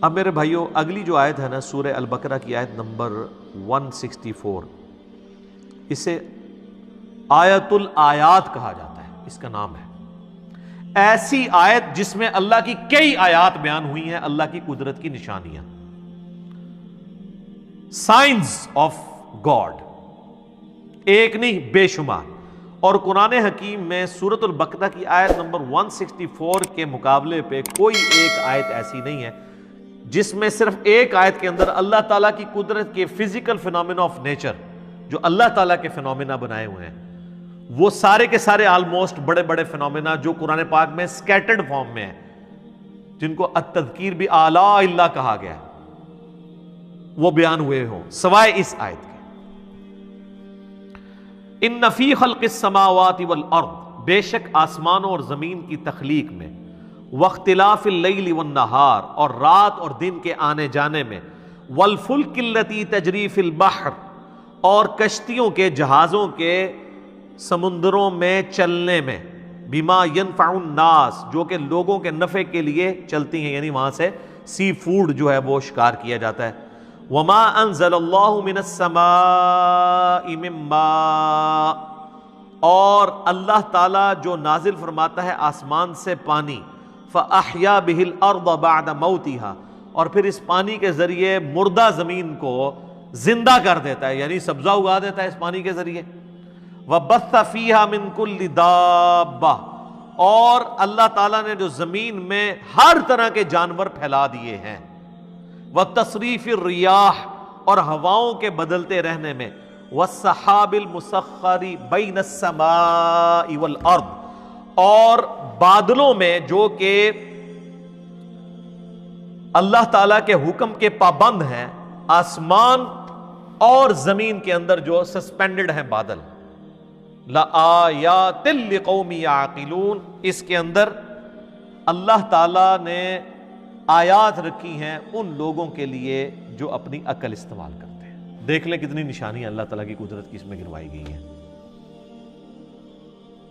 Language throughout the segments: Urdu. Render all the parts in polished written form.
اب میرے بھائیوں اگلی جو آیت ہے نا سورہ البقرہ کی آیت نمبر 164، اسے آیت الآیات کہا جاتا ہے، اس کا نام ہے ایسی آیت جس میں اللہ کی کئی آیات بیان ہوئی ہیں، اللہ کی قدرت کی نشانیاں، سائنز آف گاڈ، ایک نہیں بے شمار۔ اور قرآن حکیم میں سورۃ البقرہ کی آیت نمبر 164 کے مقابلے پہ کوئی ایک آیت ایسی نہیں ہے جس میں صرف ایک آیت کے اندر اللہ تعالیٰ کی قدرت کے فزیکل فینومینا آف نیچر، جو اللہ تعالیٰ کے فینومینا بنائے ہوئے ہیں، وہ سارے کے سارے آلموسٹ بڑے بڑے فینومینا جو قرآن پاک میں سکیٹرڈ فارم میں ہیں، جن کو التذکیر بھی اعلیٰ اللہ کہا گیا ہے، وہ بیان ہوئے ہوں سوائے اس آیت کے۔ ان فی خلق السماوات والارض، بے شک آسمانوں اور زمین کی تخلیق میں، واختلاف اللیل والنہار، اور رات اور دن کے آنے جانے میں، والفلک التی تجری فی البحر، اور کشتیوں کے جہازوں کے سمندروں میں چلنے میں، بما ینفع الناس، جو کہ لوگوں کے نفع کے لیے چلتی ہیں، یعنی وہاں سے سی فوڈ جو ہے وہ شکار کیا جاتا ہے۔ وما انزل اللہ من السماء من ماء، اور اللہ تعالیٰ جو نازل فرماتا ہے آسمان سے پانی، فاحیا بہ الارض بعد موتها، اور پھر اس پانی کے ذریعے مردہ زمین کو زندہ کر دیتا ہے، یعنی سبزہ اگا دیتا ہے اس پانی کے ذریعے۔ وبث فیہا من کل دابہ، اور اللہ تعالیٰ نے جو زمین میں ہر طرح کے جانور پھیلا دیے ہیں۔ وتصریف الریاح، اور ہواؤں کے بدلتے رہنے میں، والسحاب المسخر بین السماء والارض، اور بادلوں میں جو کہ اللہ تعالیٰ کے حکم کے پابند ہیں، آسمان اور زمین کے اندر جو سسپینڈڈ ہیں بادل، لآیات لقوم یعقلون، اس کے اندر اللہ تعالیٰ نے آیات رکھی ہیں ان لوگوں کے لیے جو اپنی عقل استعمال کرتے ہیں۔ دیکھ لیں کتنی نشانیاں اللہ تعالیٰ کی قدرت کی اس میں گنوائی گئی ہیں۔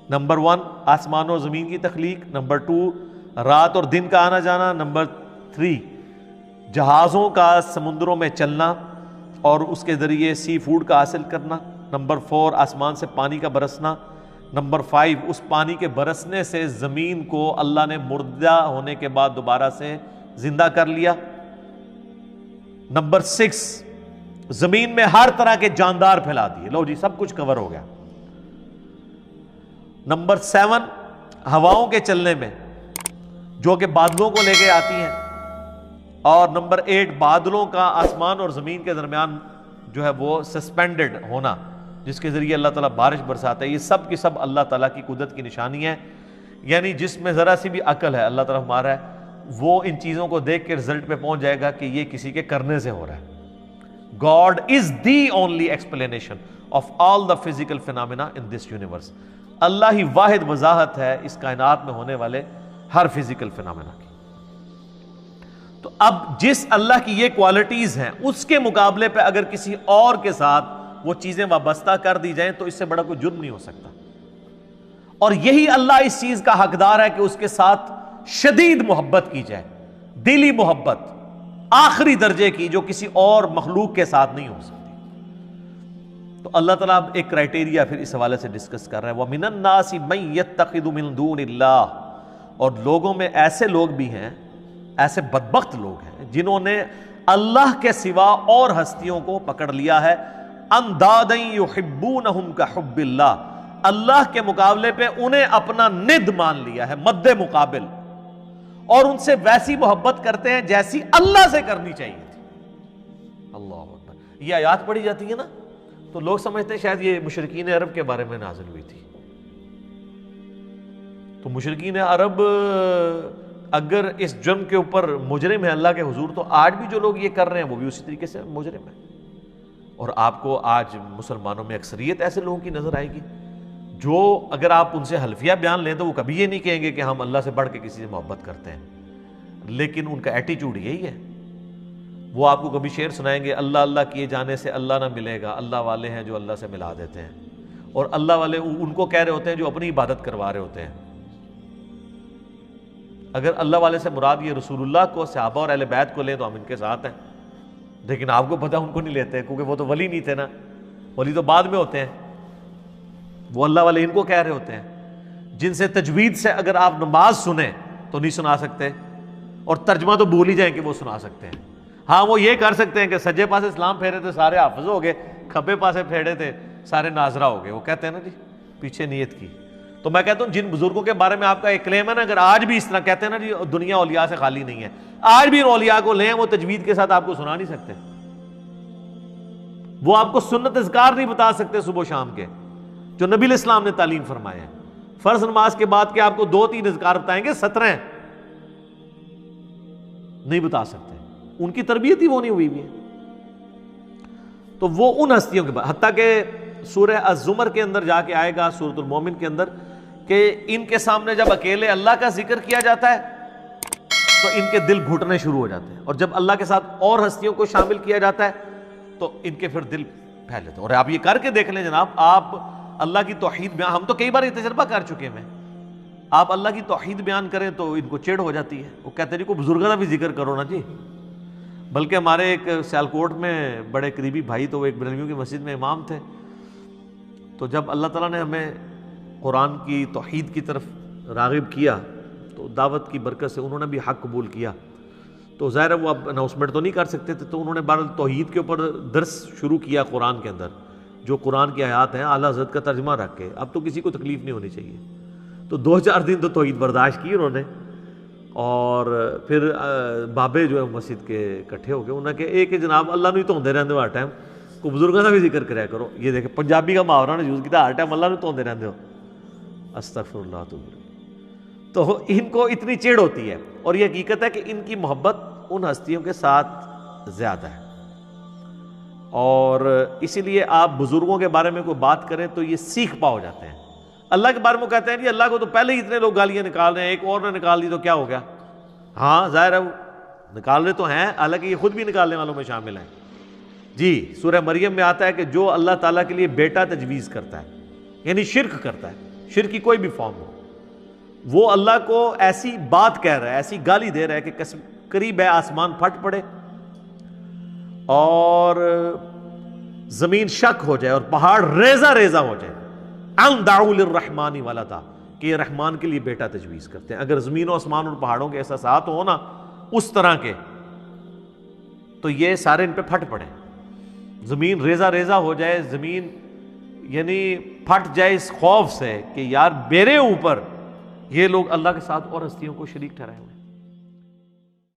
نمبر 1 آسمان اور زمین کی تخلیق، نمبر 2 رات اور دن کا آنا جانا، نمبر 3 جہازوں کا سمندروں میں چلنا اور اس کے ذریعے سی فوڈ کا حاصل کرنا، نمبر 4 آسمان سے پانی کا برسنا، نمبر 5 اس پانی کے برسنے سے زمین کو اللہ نے مردہ ہونے کے بعد دوبارہ سے زندہ کر لیا، نمبر 6 زمین میں ہر طرح کے جاندار پھیلا دیے، لو جی سب کچھ کور ہو گیا، نمبر 7 ہواؤں کے چلنے میں جو کہ بادلوں کو لے کے آتی ہیں، اور نمبر 8 بادلوں کا آسمان اور زمین کے درمیان جو ہے وہ سسپینڈڈ ہونا، جس کے ذریعے اللہ تعالیٰ بارش برساتا ہے۔ یہ سب کی سب اللہ تعالیٰ کی قدرت کی نشانی ہے، یعنی جس میں ذرا سی بھی عقل ہے اللہ تعالیٰ ہمارا ہے، وہ ان چیزوں کو دیکھ کے رزلٹ پہ پہنچ جائے گا کہ یہ کسی کے کرنے سے ہو رہا ہے۔ God is the only explanation of all the physical phenomena in this universe۔ اللہ ہی واحد وضاحت ہے اس کائنات میں ہونے والے ہر فزیکل فینامنا کی۔ تو اب جس اللہ کی یہ کوالٹیز ہیں اس کے مقابلے پہ اگر کسی اور کے ساتھ وہ چیزیں وابستہ کر دی جائیں تو اس سے بڑا کوئی جرم نہیں ہو سکتا، اور یہی اللہ اس چیز کا حقدار ہے کہ اس کے ساتھ شدید محبت کی جائے، دلی محبت آخری درجے کی، جو کسی اور مخلوق کے ساتھ نہیں ہو سکتی۔ تو اللہ تعالیٰ اب ایک کرائٹیریا پھر اس حوالے سے ڈسکس کر رہا ہے، وَمِنَ النَّاسِ مَن يَتَّخِذُ مِن دُونِ اللَّهِ، اور لوگوں میں ایسے لوگ بھی ہیں، ایسے بدبخت لوگ ہیں جنہوں نے اللہ کے سوا اور ہستیوں کو پکڑ لیا ہے، اندادًا یحبونہم کحب اللہ، اللہ کے مقابلے پہ انہیں اپنا ند مان لیا ہے، مد مقابل، اور ان سے ویسی محبت کرتے ہیں جیسی اللہ سے کرنی چاہیے تھی۔ اللہ اکبر، یہ آیات پڑھی جاتی ہے نا تو لوگ سمجھتے ہیں شاید یہ مشرکین عرب کے بارے میں نازل ہوئی تھی۔ تو مشرکین عرب اگر اس جرم کے اوپر مجرم ہے اللہ کے حضور، تو آج بھی جو لوگ یہ کر رہے ہیں وہ بھی اسی طریقے سے مجرم ہیں۔ اور آپ کو آج مسلمانوں میں اکثریت ایسے لوگوں کی نظر آئے گی جو اگر آپ ان سے حلفیہ بیان لیں تو وہ کبھی یہ نہیں کہیں گے کہ ہم اللہ سے بڑھ کے کسی سے محبت کرتے ہیں، لیکن ان کا ایٹیچیوڈ یہی ہے۔ وہ آپ کو کبھی شعر سنائیں گے، اللہ اللہ کیے جانے سے اللہ نہ ملے گا، اللہ والے ہیں جو اللہ سے ملا دیتے ہیں، اور اللہ والے ان کو کہہ رہے ہوتے ہیں جو اپنی عبادت کروا رہے ہوتے ہیں۔ اگر اللہ والے سے مراد یہ رسول اللہ کو، صحابہ اور اہل بیت کو لیں تو ہم ان کے ساتھ ہیں، لیکن آپ کو پتہ ان کو نہیں لیتے کیونکہ وہ تو ولی نہیں تھے نا، ولی تو بعد میں ہوتے ہیں، وہ اللہ والے ان کو کہہ رہے ہوتے ہیں جن سے تجوید سے اگر آپ نماز سنیں تو نہیں سنا سکتے، اور ترجمہ تو بھول ہی جائیں کہ وہ سنا سکتے ہیں۔ ہاں وہ یہ کر سکتے ہیں کہ سجے پاسے اسلام پھیرے تھے سارے حافظ ہو گئے، کھبے پاسے پھیرے تھے سارے ناظرہ ہو گئے، وہ کہتے ہیں نا جی پیچھے نیت کی۔ تو میں کہتا ہوں جن بزرگوں کے بارے میں آپ کا ایک کلیم ہے نا، اگر آج بھی اس طرح کہتے ہیں نا جی دنیا اولیاء سے خالی نہیں ہے، آج بھی ان اولیاء کو لیں، وہ تجوید کے ساتھ آپ کو سنا نہیں سکتے، وہ آپ کو سنت اذکار نہیں بتا سکتے صبح و شام کے جو نبی علیہ السلام نے تعلیم فرمائے ہیں۔ فرض نماز کے بعد کے آپ کو 2-3 اذکار بتائیں گے، 17 نہیں بتا سکتے، ان کی تربیت ہی وہ نہیں ہوئی ہے۔ تو وہ ان ہستیوں کے بعد، حتیٰ کہ سورہ الزمر کے اندر جا کے آئے گا، سورۃ المومن کے اندر، کہ ان کے سامنے جب اکیلے اللہ کا ذکر کیا جاتا ہے تو ان کے دل گھٹنے شروع ہو جاتے ہیں، اور جب اللہ کے ساتھ اور ہستیوں کو شامل کیا جاتا ہے تو ان کے پھر دل پھیل جاتے ہیں۔ اور آپ یہ کر کے دیکھ لیں جناب، آپ اللہ کی توحید بیان، ہم تو کئی بار یہ تجربہ کر چکے ہیں، آپ اللہ کی توحید بیان کریں تو ان کو چڑ ہو جاتی ہے، وہ کہتے ہیں جی کو بزرگوں کا بھی ذکر کرو نا جی۔ بلکہ ہمارے ایک سیالکوٹ میں بڑے قریبی بھائی، تو وہ ایک بریلویوں کی مسجد میں امام تھے، تو جب اللہ تعالیٰ نے ہمیں قرآن کی توحید کی طرف راغب کیا تو دعوت کی برکت سے انہوں نے بھی حق قبول کیا، تو ظاہر ہے وہ اب اناؤنسمنٹ تو نہیں کر سکتے تھے، تو انہوں نے بہرحال توحید کے اوپر درس شروع کیا قرآن کے اندر، جو قرآن کی آیات ہیں اعلیٰ حضرت کا ترجمہ رکھ کے، اب تو کسی کو تکلیف نہیں ہونی چاہیے۔ تو 2-4 دن تو توحید برداشت کی انہوں نے، اور پھر بابے جو ہے مسجد کے اکٹھے ہو گئے، انہوں نے کہا کہ جناب اللہ نہیں تو ہوندے رہندے ہو ہر ٹائم، کو بزرگوں کا بھی ذکر کریا کرو۔ یہ دیکھیں پنجابی کا محاورہ نے یوز کیا، ہر ٹائم اللہ نہیں تو ہوندے رہندے ہو، استغفر اللہ۔ تو ان کو اتنی چڑ ہوتی ہے، اور یہ حقیقت ہے کہ ان کی محبت ان ہستیوں کے ساتھ زیادہ ہے، اور اسی لیے آپ بزرگوں کے بارے میں کوئی بات کریں تو یہ سیکھ پا ہو جاتے ہیں۔ اللہ کے بارے میں کہتے ہیں جی اللہ کو تو پہلے ہی اتنے لوگ گالیاں نکال رہے ہیں، ایک اور نے نکال دی تو کیا ہو گیا؟ ہاں ظاہر ہے وہ نکال رہے تو ہیں، حالانکہ یہ خود بھی نکالنے والوں میں شامل ہیں جی۔ سورہ مریم میں آتا ہے کہ جو اللہ تعالیٰ کے لیے بیٹا تجویز کرتا ہے، یعنی شرک کرتا ہے، شرک کی کوئی بھی فارم ہو، وہ اللہ کو ایسی بات کہہ رہا ہے، ایسی گالی دے رہا ہے کہ قریب ہے آسمان پھٹ پڑے اور زمین شک ہو جائے اور پہاڑ ریزہ ریزہ ہو جائے، ان دعوا للرحمن ولدا، کہ یہ رحمان کے لیے بیٹا تجویز کرتے ہیں۔ اگر زمین و آسمان اور پہاڑوں کے احساسات ہو نا اس طرح کے، تو یہ سارے ان پہ پھٹ پڑے، زمین ریزہ ریزہ ہو جائے، زمین یعنی پھٹ جائے اس خوف سے کہ یار میرے اوپر یہ لوگ اللہ کے ساتھ اور ہستیوں کو شریک ٹھہرائے ہوئے۔